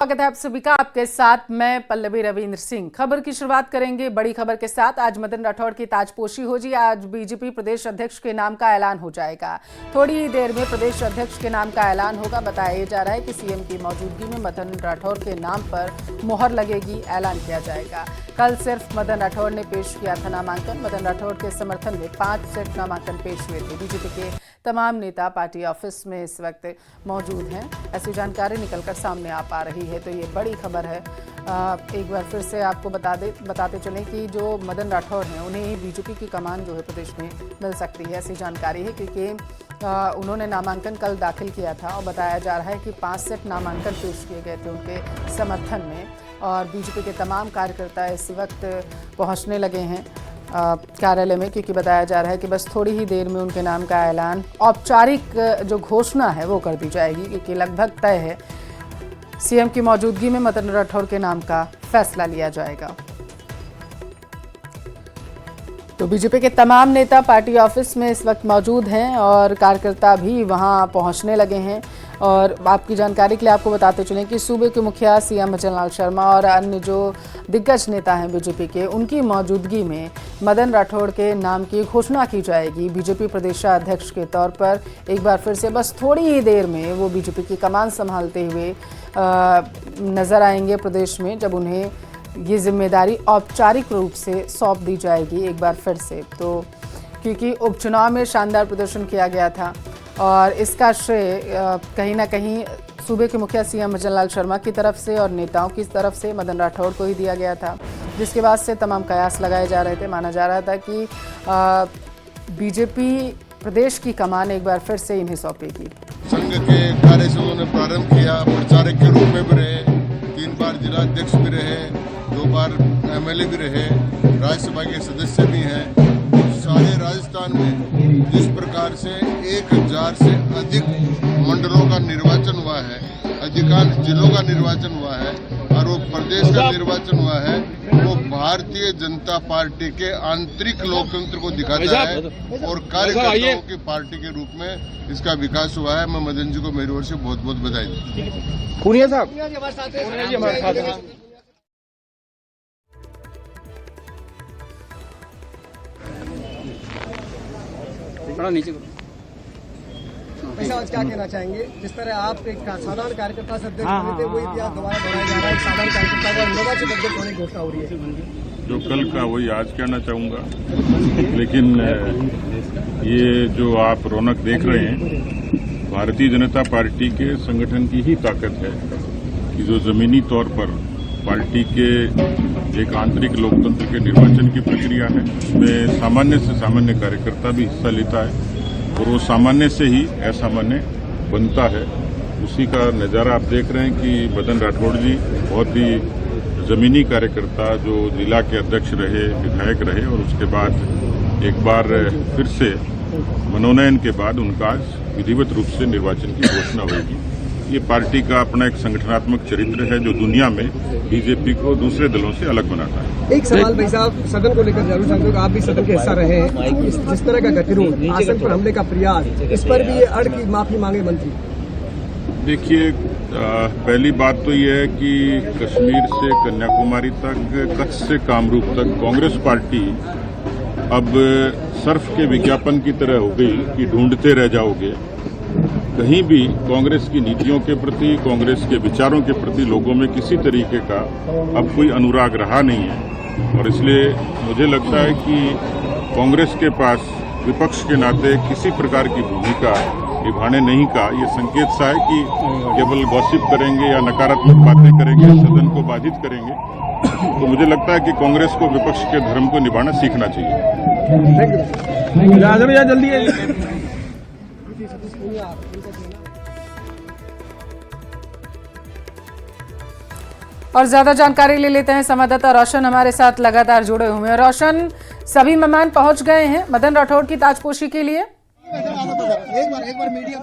स्वागत है आप सभी का। आपके साथ मैं पल्लवी रविंद्र सिंह। खबर की शुरुआत करेंगे बड़ी खबर के साथ। आज मदन राठौड़ की ताजपोशी हो जी। आज बीजेपी प्रदेश अध्यक्ष के नाम का ऐलान हो जाएगा। थोड़ी ही देर में प्रदेश अध्यक्ष के नाम का ऐलान होगा। बताया जा रहा है कि सीएम की मौजूदगी में मदन राठौड़ के नाम पर मोहर लगेगी, ऐलान किया जाएगा। कल सिर्फ मदन राठौड़ ने पेश किया था नामांकन। मदन राठौड़ के समर्थन में 5 सेट नामांकन पेश हुए थे। बीजेपी के तमाम नेता पार्टी ऑफिस में इस वक्त मौजूद हैं, ऐसी जानकारी निकलकर सामने आ पा रही है। तो ये बड़ी खबर है। एक बार फिर से आपको बताते चलें कि जो मदन राठौड़ हैं उन्हें ही बीजेपी की कमान जो है प्रदेश में मिल सकती है, ऐसी जानकारी है। क्योंकि उन्होंने नामांकन कल दाखिल किया था और बताया जा रहा है कि 5 सेट नामांकन पेश किए गए थे उनके समर्थन में। और बीजेपी के तमाम कार्यकर्ता इस वक्त पहुँचने लगे हैं कार्यालय में, क्योंकि बताया जा रहा है कि बस थोड़ी ही देर में उनके नाम का ऐलान, औपचारिक जो घोषणा है वो कर दी जाएगी। क्योंकि लगभग तय है सीएम की मौजूदगी में मदन राठौड़ के नाम का फैसला लिया जाएगा। तो बीजेपी के तमाम नेता पार्टी ऑफिस में इस वक्त मौजूद हैं और कार्यकर्ता भी वहां पहुंचने लगे हैं। और आपकी जानकारी के लिए आपको बताते चलें कि सूबे के मुखिया सीएम भजन लाल शर्मा और अन्य जो दिग्गज नेता हैं बीजेपी के, उनकी मौजूदगी में मदन राठौड़ के नाम की घोषणा की जाएगी बीजेपी प्रदेशाध्यक्ष के तौर पर। एक बार फिर से बस थोड़ी ही देर में वो बीजेपी की कमान संभालते हुए नजर आएंगे प्रदेश में, जब उन्हें ये जिम्मेदारी औपचारिक रूप से सौंप दी जाएगी एक बार फिर से। तो क्योंकि उपचुनाव में शानदार प्रदर्शन किया गया था और इसका श्रेय कहीं ना कहीं सूबे के मुखिया सीएम भजन लाल शर्मा की तरफ से और नेताओं की तरफ से मदन राठौड़ को ही दिया गया था, जिसके बाद से तमाम कयास लगाए जा रहे थे। माना जा रहा था कि बीजेपी प्रदेश की कमान एक बार फिर से इन्हें सौंपेगी। संघ के कार्य से उन्होंने प्रारंभ किया, प्रचारक के रूप में भी रहे, 3 बार जिलाध्यक्ष भी रहे, 2 बार एमएलए भी रहे, राज्यसभा के सदस्य भी हैं। सारे राजस्थान में जिस प्रकार से 1000 से अधिक मंडलों का निर्वाचन हुआ है, अधिकांश जिलों का निर्वाचन हुआ है और वो प्रदेश का निर्वाचन हुआ है, वो भारतीय जनता पार्टी के आंतरिक लोकतंत्र को दिखाता है और कार्यकर्ताओं की पार्टी के रूप में इसका विकास हुआ है। मैं मदन जी को मेरी ओर से बहुत बहुत बधाई देता हूं। पुनिया साहब, बड़ा नीचे ऐसा आज क्या कहना चाहेंगे? जिस तरह आप एक साधारण कार्यकर्ता से अध्यक्ष बने थे, वो इतिहास दोबारा दोहराया जा रहा है। एक साधारण कार्यकर्ता को निर्वाचित अध्यक्ष होने की घोषणा हो रही है। जो कल का वही आज कहना चाहूंगा, लेकिन ये जो आप रौनक देख रहे हैं, भारतीय जनता पार्टी के संगठन की ही ताकत है कि जो जमीनी तौर पर पार्टी के एक आंतरिक लोकतंत्र के निर्वाचन की प्रक्रिया है, उसमें सामान्य से सामान्य कार्यकर्ता भी हिस्सा लेता है और वो सामान्य से ही असामान्य बनता है। उसी का नज़ारा आप देख रहे हैं कि मदन राठौड़ जी बहुत ही जमीनी कार्यकर्ता, जो जिला के अध्यक्ष रहे, विधायक रहे और उसके बाद एक बार फिर से मनोनयन के बाद उनका आज विधिवत रूप से निर्वाचन की घोषणा होगी। ये पार्टी का अपना एक संगठनात्मक चरित्र है जो दुनिया में बीजेपी को दूसरे दलों से अलग बनाता है। एक सवाल भाई साहब, सदन को लेकर जरूर चाहते हो, आप भी सदन के हिस्सा रहे हैं। जिस तरह का गतिरोध, आसन पर हमले का प्रयास, इस पर भी ये अड़ की माफी मांगे मंत्री। देखिए, पहली बात तो ये है कि कश्मीर से कन्याकुमारी तक, कच्छ से कामरूप तक कांग्रेस पार्टी अब सर्फ के विज्ञापन की तरह हो गई कि ढूंढते रह जाओगे। कहीं भी कांग्रेस की नीतियों के प्रति, कांग्रेस के विचारों के प्रति लोगों में किसी तरीके का अब कोई अनुराग रहा नहीं है और इसलिए मुझे लगता है कि कांग्रेस के पास विपक्ष के नाते किसी प्रकार की भूमिका निभाने नहीं का ये संकेत सा है कि केवल गॉसिप करेंगे या नकारात्मक बातें करेंगे, सदन को बाधित करेंगे। तो मुझे लगता है कि कांग्रेस को विपक्ष के धर्म को निभाना सीखना चाहिए। जल्दी और ज्यादा जानकारी ले लेते हैं। संवाददाता रोशन हमारे साथ लगातार जुड़े हुए हैं। रोशन, सभी मेहमान पहुंच गए हैं मदन राठौड़ की ताजपोशी के लिए? एक बार मीडिया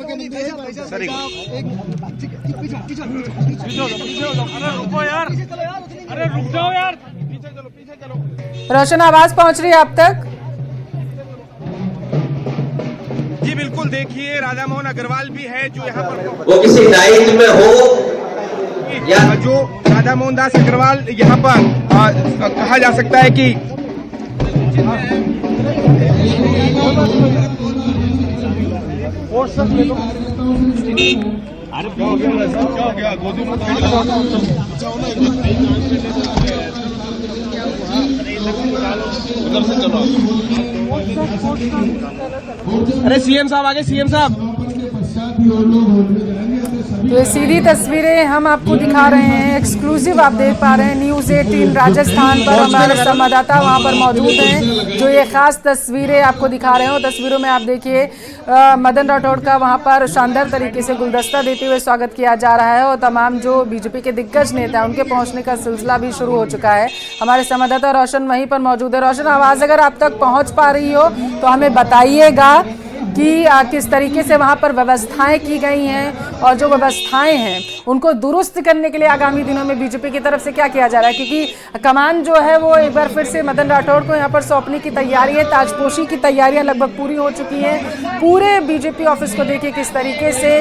अरे रुक जाओ यार, पीछे चलो। रोशन, आवाज पहुंच रही है आप तक? जी बिल्कुल, देखिए राधा मोहन अग्रवाल भी है जो यहाँ पर वो किसी दायित्व में हो जो राधा मोहन दास अग्रवाल यहाँ पर कहा जा सकता है कि अरे सीएम साहब आगे, सीएम साहब। तो ये सीधी तस्वीरें हम आपको दिखा रहे हैं, एक्सक्लूसिव आप देख पा रहे हैं न्यूज़ 18 राजस्थान पर। हमारे संवाददाता वहां पर मौजूद हैं जो ये खास तस्वीरें आपको दिखा रहे हैं। तस्वीरों में आप देखिए मदन राठौड़ का वहां पर शानदार तरीके से गुलदस्ता देते हुए स्वागत किया जा रहा है और तमाम जो बीजेपी के दिग्गज नेता उनके पहुंचने का सिलसिला भी शुरू हो चुका है। हमारे संवाददाता रोशन वहीं पर मौजूद है। रोशन, आवाज़ अगर आप तक पहुँच पा रही हो तो हमें बताइएगा कि किस तरीके से वहां पर व्यवस्थाएं की गई हैं और जो व्यवस्थाएं हैं उनको दुरुस्त करने के लिए आगामी दिनों में बीजेपी की तरफ से क्या किया जा रहा है, क्योंकि कमान जो है वो एक बार फिर से मदन राठौड़ को यहां पर सौंपने की तैयारी है। ताजपोशी की तैयारियां लगभग पूरी हो चुकी हैं। पूरे बीजेपी ऑफिस को देखिए किस तरीके से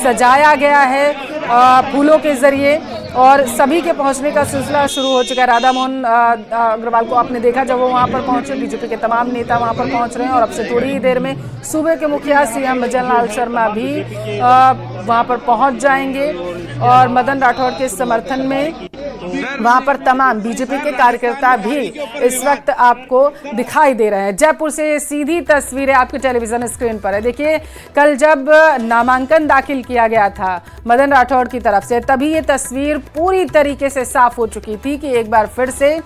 सजाया गया है फूलों के जरिए और सभी के पहुंचने का सिलसिला शुरू हो चुका है। राधा मोहन अग्रवाल को आपने देखा जब वो वहां पर पहुंचे, बीजेपी के तमाम नेता वहां पर पहुंच रहे हैं और अब से थोड़ी ही देर में सूबे के मुखिया सीएम भजनलाल शर्मा भी वहां पर पहुंच जाएंगे और मदन राठौड़ के समर्थन में वहां पर तमाम बीजेपी के कार्यकर्ता भी इस वक्त आपको दिखाई दे रहे हैं। जयपुर से सीधी तस्वीरें आपके टेलीविजन स्क्रीन पर है। देखिए, कल जब नामांकन दाखिल किया गया था मदन राठौड़ की तरफ से, तभी ये तस्वीर पूरी तरीके से साफ हो चुकी थी कि एक बार फिर से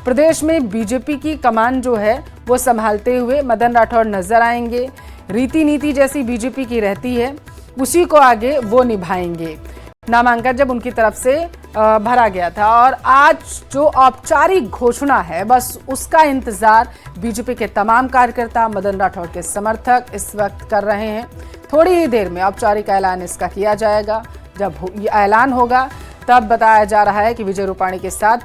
प्रदेश में बीजेपी की कमान जो है वो संभालते हुए मदन राठौड़ नजर आएंगे। रीति नीति जैसी बीजेपी की रहती है उसी को आगे वो निभाएंगे। नामांकन जब उनकी तरफ से भरा गया था और आज जो औपचारिक घोषणा है बस उसका इंतजार बीजेपी के तमाम कार्यकर्ता, मदन राठौड़ के समर्थक इस वक्त कर रहे हैं। थोड़ी ही देर में औपचारिक ऐलान इसका किया जाएगा। जब ये ऐलान होगा तब बताया जा रहा है कि विजय रूपाणी के साथ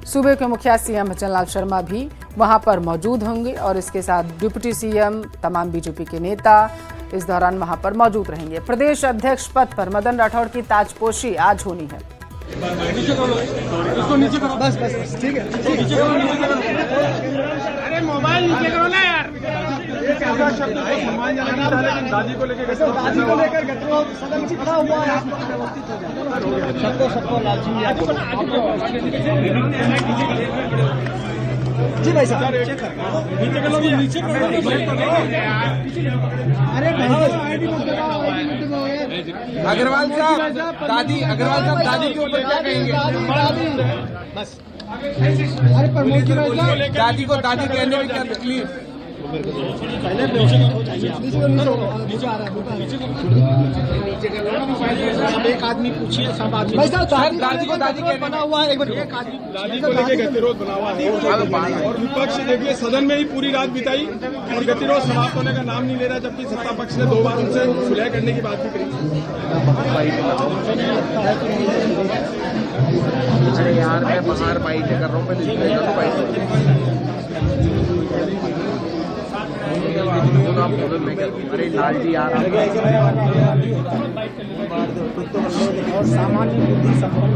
सूबे के मुखिया सीएम भजनलाल शर्मा भी वहां पर मौजूद होंगे और इसके साथ डिप्टी सीएम, तमाम बीजेपी के नेता इस दौरान वहां पर मौजूद रहेंगे। प्रदेश अध्यक्ष पद पर मदन राठौड़ की ताजपोशी आज होनी है। बस बस ठीक है। अरे मोबाइल नीचे करो ना यार। शब्द को सम्मान जाना था, लेकिन दादी को लेकर सदन में खड़ा हुआ है। सबको लालजी जी भाई साहब नीचे अरे अग्रवाल साहब दादी के ऊपर क्या कहेंगे? बस अरे प्रमोद दादी को दादी कहने में क्या तकलीफ? एक आदमी पूछिए, सब आदमी दादी को दादी बना हुआ है। एक आदमी दादी को लेकर गतिरोध बना हुआ है और विपक्ष देखिए सदन में ही पूरी रात बिताई और गतिरोध समाप्त होने का नाम नहीं ले रहा, जबकि सत्ता पक्ष ने 2 बार उनसे सुलह करने की बात भी करी। अरे यार मैं बाहर बाइट कर रहा हूँ, अरे लाल जी यार और सामान्य बुद्धि संपन्न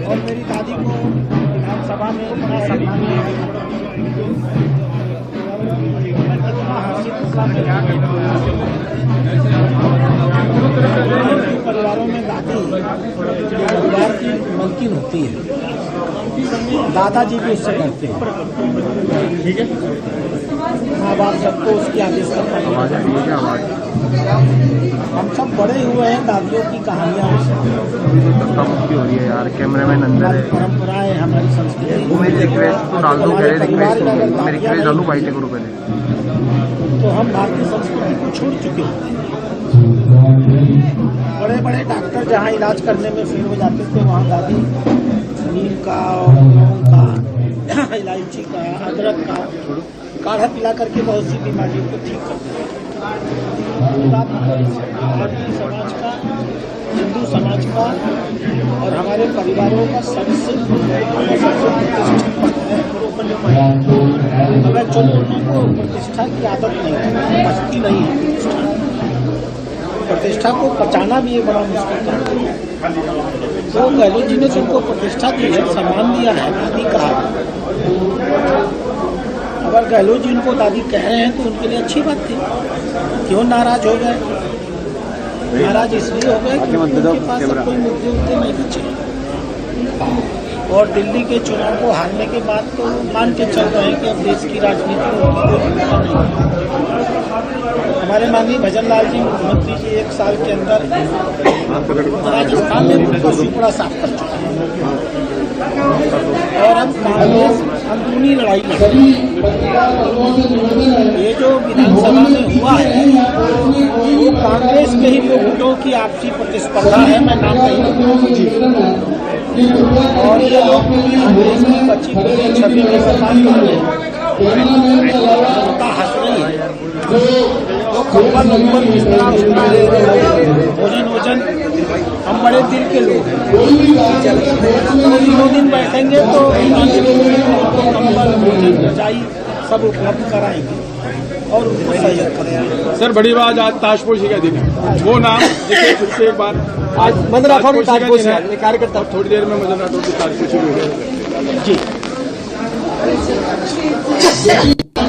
और मेरी दादी को विधानसभा में परिवारों में दादी परिवार की मलकिन होती है, दादाजी भी उससे करते हैं। ठीक है, माँ बाप सबको उसकी आदेश करता है। हम सब बड़े हुए हैं दादियों की कहानियाँ हो रही है यार। कैमरामैन अंदर है, परंपराएं हमारी संस्कृति। मेरी रिक्वेस्ट तो डाल दो, मेरी रिक्वेस्ट डालू बाइट करो पहले। तो हम भारतीय संस्कृति को छोड़ चुके हैं। बड़े बड़े डॉक्टर जहाँ इलाज करने में फेल हो जाते थे वहाँ दादी नीम का और लौंग का, इलायची का, अदरक का काढ़ा पिला करके बहुत सी बीमारियों को ठीक करते हैं। भारतीय समाज का, हिंदू समाज का और हमारे परिवारों का सबसे मगर जो लोगों को प्रतिष्ठा की आदत नहीं है, भक्ति नहीं है, प्रतिष्ठा को बचाना भी एक बड़ा मुश्किल काम है। तो गहलोत जी ने जिनको प्रतिष्ठा दी है, सम्मान दिया है, दादी कहा, अगर गहलोत जी उनको दादी कह रहे हैं तो उनके लिए अच्छी बात थी। क्यों नाराज हो गए? नाराज इसलिए हो गए कि उनके पास अब कोई मुद्दे नहीं बचे और दिल्ली के चुनाव को हारने के बाद तो मान के चल रहे हैं कि अब देश की राजनीति में उनकी कोई भूमिका नहीं। हमारे माननीय भजन लाल जी मुख्यमंत्री जी 1 साल के अंदर राजस्थान में उनका सुपड़ा साफ कर चुके हैं और अब कांग्रेस अंदरूनी लड़ाई लड़ रही है। ये जो विधानसभा में हुआ है वो कांग्रेस के ही 2 गुटों की आपसी प्रतिस्पर्धा है। मैं नाम नहीं लूंगा और ये लोग कांग्रेस की बची खुची छवि के सफाई कर रहे हैं। जनता हंस रही है, तो कंबल नंबर किस तरह उठना है, भोजन हम बड़े दिल के लोग हैं। तो 2 दिन बैठेंगे तो कंबल भोजन रजाई सब उपलब्ध कराएंगे और उनको सहयोग करेंगे। सर बड़ी बात आज ताजपोशी का दिन है, वो नाम देखिए फिर से एक बार आज मदन राठौड़ की ताजपोशी है, कार्यकर्ता थोड़ी देर में मदन राठौड़ की ताजपोशी भी होगी। जी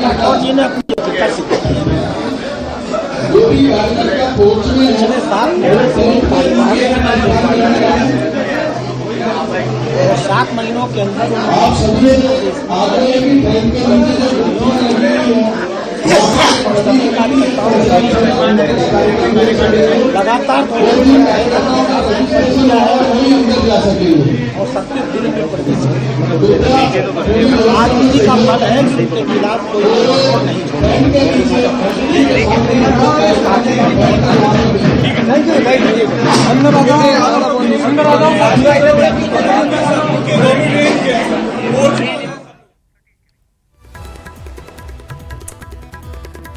राठौड़ जी ने अपनी योग्यता सिद्ध की है। पिछले 7 महीने से और 7 महीनों के अंदर लगातार और सबके दिल में प्रवेश आज इसी का फल है कि उनके खिलाफ कोई नहीं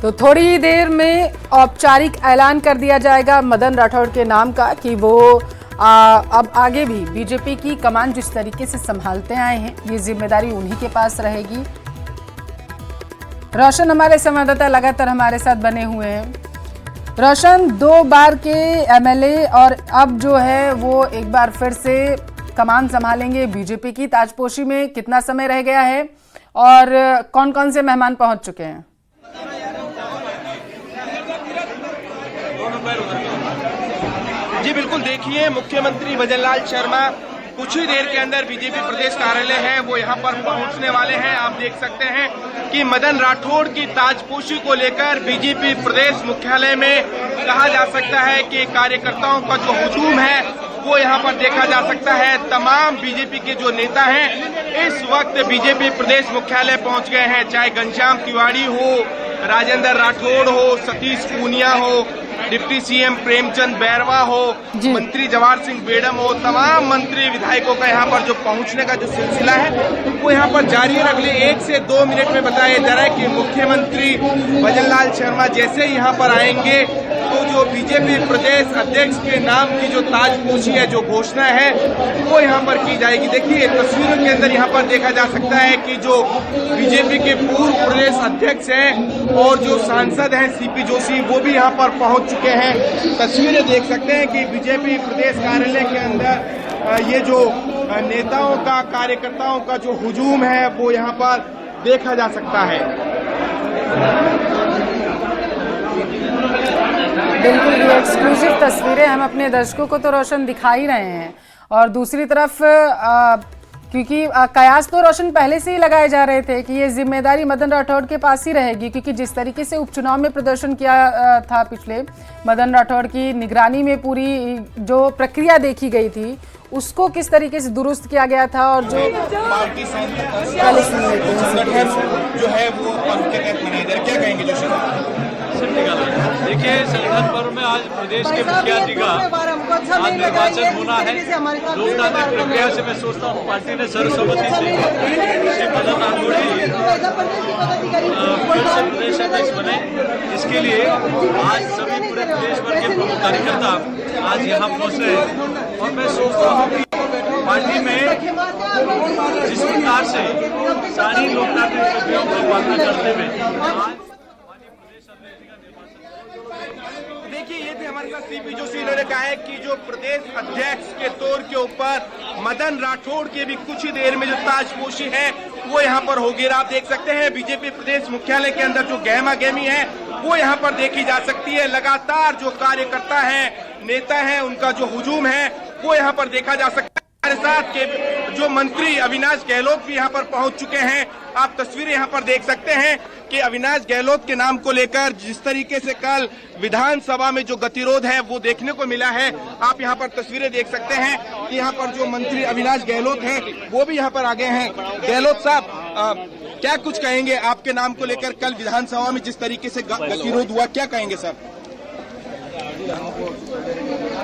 तो थोड़ी ही देर में औपचारिक ऐलान कर दिया जाएगा मदन राठौड़ के नाम का कि वो अब आगे भी बीजेपी की कमान जिस तरीके से संभालते आए हैं ये जिम्मेदारी उन्हीं के पास रहेगी। रोशन हमारे संवाददाता लगातार हमारे साथ बने हुए हैं। रोशन 2 बार के एमएलए और अब जो है वो एक बार फिर से कमान संभालेंगे बीजेपी की। ताजपोशी में कितना समय रह गया है और कौन कौन से मेहमान पहुंच चुके हैं? जी बिल्कुल, देखिए मुख्यमंत्री भजन लाल शर्मा कुछ ही देर के अंदर बीजेपी प्रदेश कार्यालय है वो यहाँ पर पहुँचने वाले हैं। आप देख सकते हैं कि मदन राठौड़ की ताजपोशी को लेकर बीजेपी प्रदेश मुख्यालय में कहा जा सकता है कि कार्यकर्ताओं का जो हुजूम है वो यहाँ पर देखा जा सकता है। तमाम बीजेपी के जो नेता हैं इस वक्त बीजेपी प्रदेश मुख्यालय पहुँच गए हैं, चाहे घनश्याम तिवारी हो, राजेंद्र राठौड़ हो, सतीश पूनिया हो, डिप्टी सीएम प्रेमचंद बैरवा हो, मंत्री जवाहर सिंह बेडम हो, तमाम मंत्री विधायकों का यहाँ पर जो पहुँचने का जो सिलसिला है वो यहाँ पर जारी है। अगले 1 से 2 मिनट में बताया जा रहा है कि मुख्यमंत्री भजन लाल शर्मा जैसे ही यहाँ पर आएंगे तो जो बीजेपी प्रदेश अध्यक्ष के नाम की जो ताजपोशी है, जो घोषणा है वो यहाँ पर की जाएगी। देखिए तस्वीरों के अंदर यहाँ पर देखा जा सकता है कि जो बीजेपी के पूर्व प्रदेश अध्यक्ष हैं और जो सांसद हैं सीपी जोशी वो भी यहाँ पर पहुँच चुके हैं। तस्वीरें देख सकते हैं कि बीजेपी प्रदेश कार्यालय के अंदर ये जो नेताओं का, कार्यकर्ताओं का जो हुजूम है वो यहाँ पर देखा जा सकता है। बिल्कुल, ये एक्सक्लूसिव तस्वीरें हम अपने दर्शकों को तो रोशन दिखा ही रहे हैं और दूसरी तरफ क्योंकि कयास तो रोशन पहले से ही लगाए जा रहे थे कि ये जिम्मेदारी मदन राठौड़ के पास ही रहेगी, क्योंकि जिस तरीके से उपचुनाव में प्रदर्शन किया था पिछले, मदन राठौड़ की निगरानी में पूरी जो प्रक्रिया देखी गई थी उसको किस तरीके से दुरुस्त किया गया था और जो पार्टी जो है वो क्या कहेंगे जोशी? देखिए संविधान पर्व में आज प्रदेश के मुखिया जी का आज निर्वाचन होना है। लोकतांत्रिक प्रक्रिया से मैं सोचता हूँ पार्टी ने सर्वसम्मति से श्री मदन राठौड़ जी प्रदेश अध्यक्ष बने। इसके लिए आज सभी पूरे प्रदेश भर के प्रमुख कार्यकर्ता आज यहाँ पहुँच रहे हैं और मैं सोचता हूँ कि पार्टी में जिस प्रकार से सारी लोकतांत्रिक प्रक्रियाओं का पालना करते हुए देखिए ये थे हमारे साथ सीपी जोशी, इन्होंने कहा है कि जो प्रदेश अध्यक्ष के तौर के ऊपर मदन राठौड़ की भी कुछ ही देर में जो ताजपोशी है वो यहाँ पर होगी। आप देख सकते हैं बीजेपी प्रदेश मुख्यालय के अंदर जो गहमा गहमी है वो यहाँ पर देखी जा सकती है। लगातार जो कार्यकर्ता है, नेता है, उनका जो हुजूम है वो यहाँ पर देखा जा सकता है। हमारे साथ के जो मंत्री अविनाश गहलोत भी यहाँ पर पहुंच चुके हैं। आप तस्वीरें यहाँ पर देख सकते हैं कि अविनाश गहलोत के नाम को लेकर जिस तरीके से कल विधानसभा में जो गतिरोध है वो देखने को मिला है। आप यहाँ पर तस्वीरें देख सकते हैं कि यहाँ पर जो मंत्री अविनाश गहलोत हैं वो भी यहाँ पर आ गए हैं। गहलोत साहब, क्या कुछ कहेंगे आपके नाम को लेकर? कल विधानसभा में जिस तरीके से गतिरोध हुआ, क्या कहेंगे सर?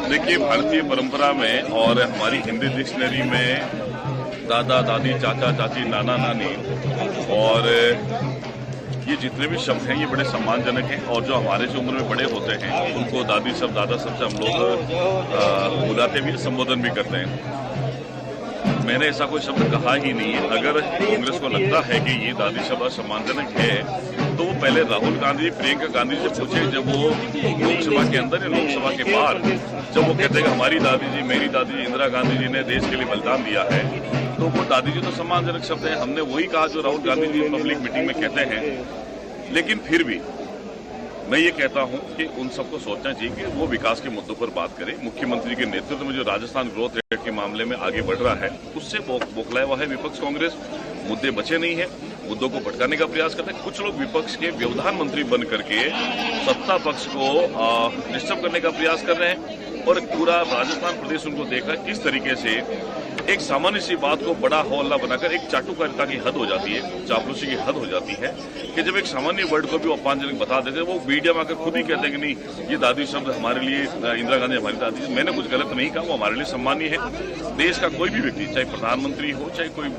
देखिए, भारतीय परंपरा में और हमारी हिंदी डिक्शनरी में दादा दादी, चाचा चाची, नाना नानी और ये जितने भी शब्द हैं ये बड़े सम्मानजनक हैं। और जो हमारे से उम्र में बड़े होते हैं उनको दादी शब्द, दादा शब्द से हम लोग बुलाते भी, संबोधन भी करते हैं। मैंने ऐसा कोई शब्द कहा ही नहीं है। अगर कांग्रेस को लगता है कि ये दादी शब्द सम्मानजनक है तो वो पहले राहुल गांधी, प्रियंका गांधी से पूछे, जब वो लोकसभा के अंदर या लोकसभा के बाहर जब वो कहते हैं कि हमारी दादी जी, मेरी दादी जी, इंदिरा गांधी जी ने देश के लिए बलिदान दिया है, तो वो दादी जी तो सम्मानजनक शब्द है। हमने वही कहा जो राहुल गांधी जी पब्लिक मीटिंग में कहते हैं। लेकिन फिर भी मैं ये कहता हूं कि उन सबको सोचना चाहिए कि वो विकास के मुद्दों पर बात करें। मुख्यमंत्री के नेतृत्व में जो राजस्थान ग्रोथ रेट के मामले में आगे बढ़ रहा है उससे बौखलाया हुआ है विपक्ष कांग्रेस। मुद्दे बचे नहीं है, मुद्दों को भटकाने का प्रयास करते हैं। कुछ लोग विपक्ष के व्यवधान मंत्री बन करके सत्ता पक्ष को डिस्टर्ब करने का प्रयास कर रहे हैं और पूरा राजस्थान प्रदेश उनको देख रहा है किस तरीके से एक सामान्य सी बात को बड़ा हौला बनाकर एक चाटुकारिता की हद हो जाती है, चापलूसी की हद हो जाती है कि जब एक सामान्य वर्ड को भी अपमानजनक बता देते हैं। वो मीडिया में आकर खुद ही कहते हैं कि नहीं, ये दादी शब्द हमारे लिए, इंदिरा गांधी हमारी दादी। मैंने कुछ गलत नहीं कहा, वो हमारे लिए सम्मानीय है। देश का कोई भी व्यक्ति, चाहे प्रधानमंत्री हो, चाहे कोई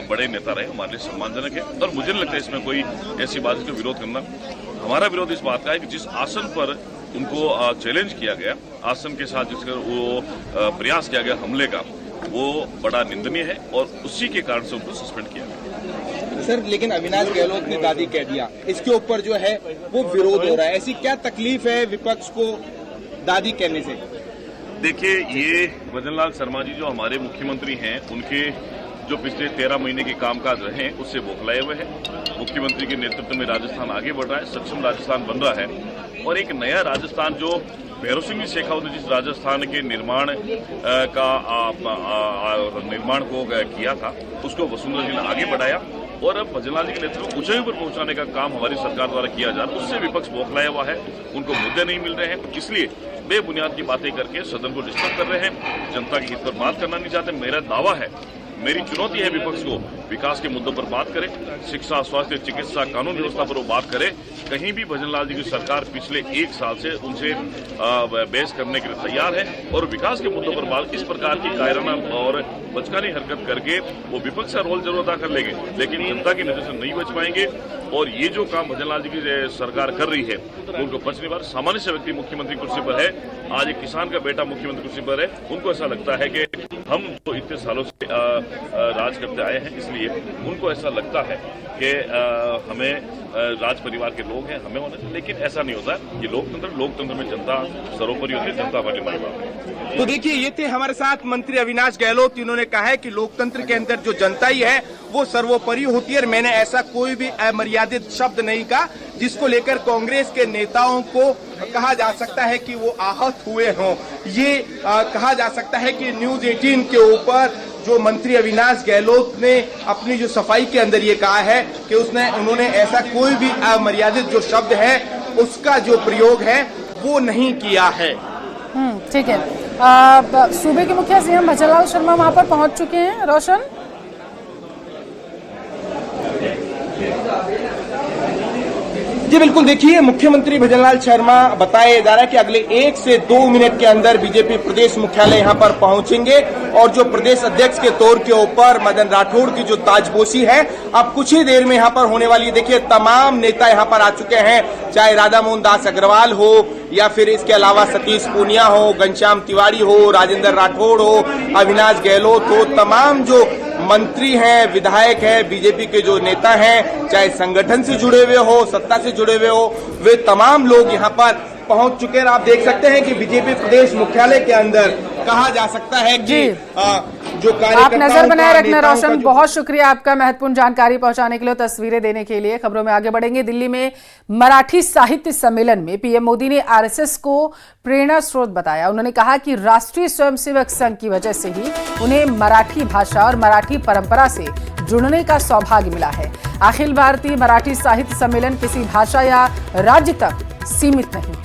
बड़े नेता रहे, हमारे लिए सम्मानजनक है। और मुझे नहीं लगता है इसमें कोई ऐसी बात का विरोध करना। हमारा विरोध इस बात का है कि जिस आसन पर उनको चैलेंज किया गया, आसन के साथ जिसका वो प्रयास किया गया हमले का, वो बड़ा निंदनीय है और उसी के कारण से उनको सस्पेंड किया गया। सर, लेकिन अविनाश गहलोत ने दादी कह दिया, इसके ऊपर जो है वो विरोध हो रहा है। ऐसी क्या तकलीफ है विपक्ष को दादी कहने से? देखिए, ये भजनलाल शर्मा जी जो हमारे मुख्यमंत्री हैं, उनके जो पिछले 13 महीने के कामकाज रहे हैं उससे बौखलाए हुए हैं। मुख्यमंत्री के नेतृत्व में राजस्थान आगे बढ़ रहा है, सक्षम राजस्थान बन रहा है और एक नया राजस्थान जो भैरव सिंह शेखावत ने जिस राजस्थान के निर्माण को किया था उसको वसुंधरा जी ने आगे बढ़ाया और अब भजनलाल जी के नेतृत्व को ऊंचाई पर पहुंचाने का काम हमारी सरकार द्वारा किया जा रहा है। उससे विपक्ष बौखलाया हुआ है, उनको मुद्दे नहीं मिल रहे हैं, इसलिए बेबुनियाद की बातें करके सदन को डिस्टर्ब कर रहे हैं, जनता के हित पर बात करना नहीं चाहते। मेरा दावा है, मेरी चुनौती है विपक्ष को, विकास के मुद्दों पर बात करें, शिक्षा, स्वास्थ्य, चिकित्सा, कानून व्यवस्था पर वो बात करे। कहीं भी भजनलाल जी की सरकार पिछले 1 साल से उनसे बहस करने के लिए तैयार है और विकास के मुद्दों पर बात, इस प्रकार की कायराना और बचकानी हरकत करके वो विपक्ष का रोल जरूर अदा कर लेंगे, लेकिन जनता की नजर से नहीं बच पाएंगे। और ये जो काम भजनलाल जी की सरकार कर रही है उनको बच नहीं पा रहा। सामान्य से व्यक्ति मुख्यमंत्री कुर्सी पर है, आज एक किसान का बेटा मुख्यमंत्री कुर्सी पर है, उनको ऐसा लगता है कि हम तो इतने सालों से राज करते आए हैं, इसलिए उनको ऐसा लगता है कि हमें राज परिवार के लोग हैं, हमें होना चाहिए। लेकिन ऐसा नहीं होता, ये लोकतंत्र में जनता सर्वोपरि होती है, जनता हमारी मांग। तो देखिए, ये थे हमारे साथ मंत्री अविनाश गहलोत। इन्होंने कहा है कि लोकतंत्र के अंदर जो जनता ही है वो सर्वोपरि होती है और मैंने ऐसा कोई भी अमर्यादित शब्द नहीं कहा जिसको लेकर कांग्रेस के नेताओं को कहा जा सकता है कि वो आहत हुए हों। ये कहा जा सकता है कि न्यूज 18 के ऊपर जो मंत्री अविनाश गहलोत ने अपनी जो सफाई के अंदर ये कहा है कि उन्होंने ऐसा कोई भी अमर्यादित जो शब्द है उसका जो प्रयोग है वो नहीं किया है। ठीक है। सूबे के मुखिया सीएम भजनलाल शर्मा वहां पर पहुंच चुके हैं। रोशन, जी बिल्कुल, देखिए मुख्यमंत्री भजनलाल शर्मा बताया जा रहा है कि अगले 1 से 2 मिनट के अंदर बीजेपी प्रदेश मुख्यालय यहां पर पहुंचेंगे और जो प्रदेश अध्यक्ष के तौर के ऊपर मदन राठौड़ की जो ताजपोशी है अब कुछ ही देर में यहां पर होने वाली है। देखिए तमाम नेता यहां पर आ चुके हैं, चाहे राधा मोहन दास अग्रवाल हो या फिर इसके अलावा सतीश पूनिया हो, घनश्याम तिवारी हो, राजेंद्र राठौड़ हो, अविनाश गहलोत हो, तमाम जो मंत्री हैं, विधायक हैं, बीजेपी के जो नेता हैं, चाहे संगठन से जुड़े हुए हो, सत्ता से जुड़े हुए हो, वे तमाम लोग यहां पर पहुंच चुके हैं। आप देख सकते हैं कि बीजेपी प्रदेश मुख्यालय के अंदर कहा जा सकता है कि जो आप नजर बनाए रखना रोशन, बहुत शुक्रिया आपका महत्वपूर्ण जानकारी पहुंचाने के लिए, तस्वीरें देने के लिए। खबरों में आगे बढ़ेंगे। दिल्ली में मराठी साहित्य सम्मेलन में पीएम मोदी ने आरएसएस को प्रेरणा स्रोत बताया। उन्होंने कहा कि राष्ट्रीय स्वयंसेवक संघ की वजह से ही उन्हें मराठी भाषा और मराठी परंपरा से जुड़ने का सौभाग्य मिला है। अखिल भारतीय मराठी साहित्य सम्मेलन किसी भाषा या राज्य तक सीमित नहीं है।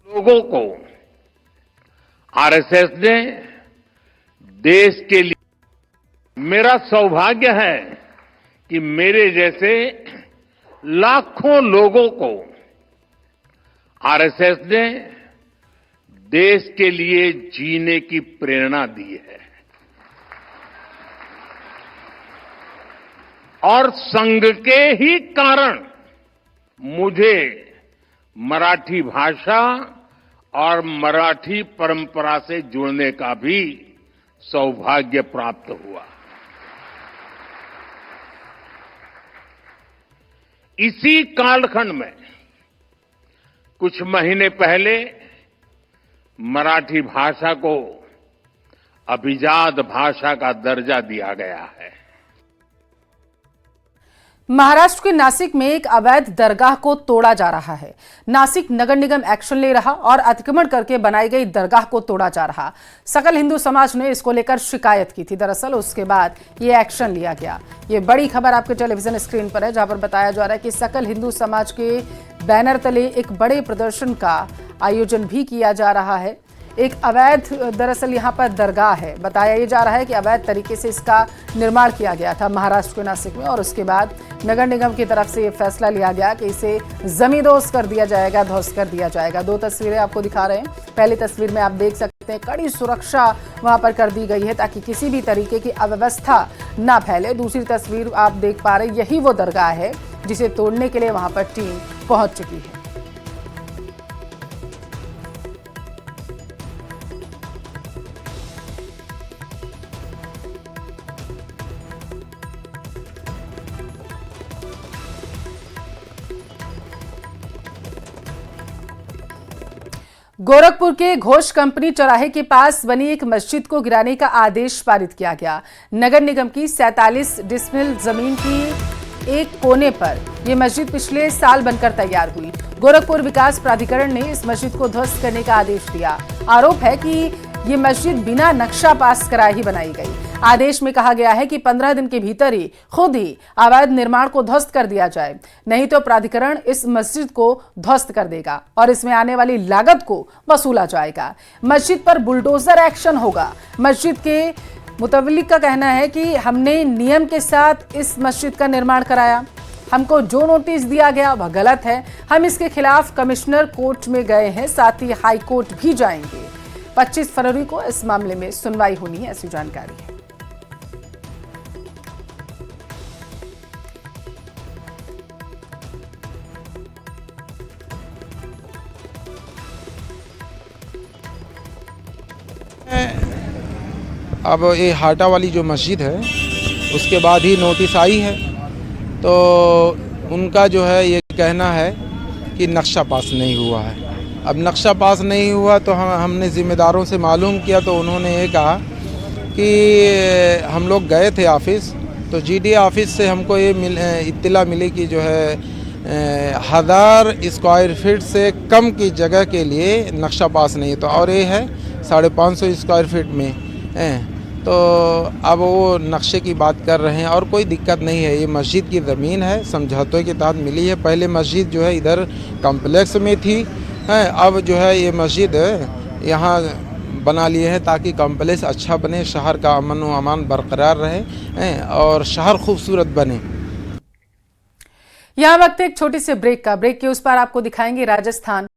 लोगों को आरएसएस ने देश के लिए, मेरा सौभाग्य है कि मेरे जैसे लाखों लोगों को आरएसएस ने देश के लिए जीने की प्रेरणा दी है और संघ के ही कारण मुझे मराठी भाषा और मराठी परंपरा से जुड़ने का भी सौभाग्य प्राप्त हुआ। इसी कालखंड में कुछ महीने पहले मराठी भाषा को अभिजात भाषा का दर्जा दिया गया है। महाराष्ट्र के नासिक में एक अवैध दरगाह को तोड़ा जा रहा है। नासिक नगर निगम एक्शन ले रहा और अतिक्रमण करके बनाई गई दरगाह को तोड़ा जा रहा। सकल हिंदू समाज ने इसको लेकर शिकायत की थी। दरअसल उसके बाद ये एक्शन लिया गया। ये बड़ी खबर आपके टेलीविजन स्क्रीन पर है, जहां पर बताया जा रहा है कि सकल हिंदू समाज के बैनर तले एक बड़े प्रदर्शन का आयोजन भी किया जा रहा है। एक अवैध दरअसल यहाँ पर दरगाह है। बताया ये जा रहा है कि अवैध तरीके से इसका निर्माण किया गया था महाराष्ट्र के नासिक में, और उसके बाद नगर निगम की तरफ से ये फैसला लिया गया कि इसे जमींदोज कर दिया जाएगा, ध्वस्त कर दिया जाएगा। दो तस्वीरें आपको दिखा रहे हैं। पहली तस्वीर में आप देख सकते हैं कड़ी सुरक्षा वहां पर कर दी गई है ताकि किसी भी तरीके की अव्यवस्था ना फैले। दूसरी तस्वीर आप देख पा रहे हैं, यही वो दरगाह है जिसे तोड़ने के लिए वहां पर टीम पहुंच चुकी है। गोरखपुर के घोष कंपनी चौराहे के पास बनी एक मस्जिद को गिराने का आदेश पारित किया गया। नगर निगम की 47 डिसमिल जमीन की एक कोने पर यह मस्जिद पिछले साल बनकर तैयार हुई। गोरखपुर विकास प्राधिकरण ने इस मस्जिद को ध्वस्त करने का आदेश दिया। आरोप है कि ये मस्जिद बिना नक्शा पास कराए ही बनाई गई। आदेश में कहा गया है कि 15 दिन के भीतर ही खुद ही अवैध निर्माण को ध्वस्त कर दिया जाए, नहीं तो प्राधिकरण इस मस्जिद को ध्वस्त कर देगा और इसमें आने वाली लागत को वसूला जाएगा। मस्जिद पर बुलडोजर एक्शन होगा। मस्जिद के मुतवल्लिक का कहना है कि हमने नियम के साथ इस मस्जिद का निर्माण कराया, हमको जो नोटिस दिया गया वह गलत है। हम इसके खिलाफ कमिश्नर कोर्ट में गए हैं, साथ ही हाई कोर्ट भी जाएंगे। 25 फरवरी को इस मामले में सुनवाई होनी है, ऐसी जानकारी है। अब ये हाटा वाली जो मस्जिद है उसके बाद ही नोटिस आई है, तो उनका जो है ये कहना है कि नक्शा पास नहीं हुआ है। अब नक्शा पास नहीं हुआ तो हमने ज़िम्मेदारों से मालूम किया, तो उन्होंने ये कहा कि हम लोग गए थे ऑफिस, तो जीडीए ऑफिस से हमको ये इत्तला मिली कि जो है 1000 स्क्वायर फीट से कम की जगह के लिए नक्शा पास नहीं था, और ये है 550 स्क्वायर फीट में तो अब वो नक्शे की बात कर रहे हैं और कोई दिक्कत नहीं है। ये मस्जिद की ज़मीन है, समझौते के तहत मिली है। पहले मस्जिद जो है इधर कॉम्प्लेक्स में थी, अब जो है ये मस्जिद यहाँ बना लिए हैं ताकि कॉम्प्लेक्स अच्छा बने, शहर का अमन व अमान बरकरार रहे और शहर खूबसूरत बने। यहाँ वक्त एक छोटी सी ब्रेक का। ब्रेक के उस पर आपको दिखाएंगे राजस्थान।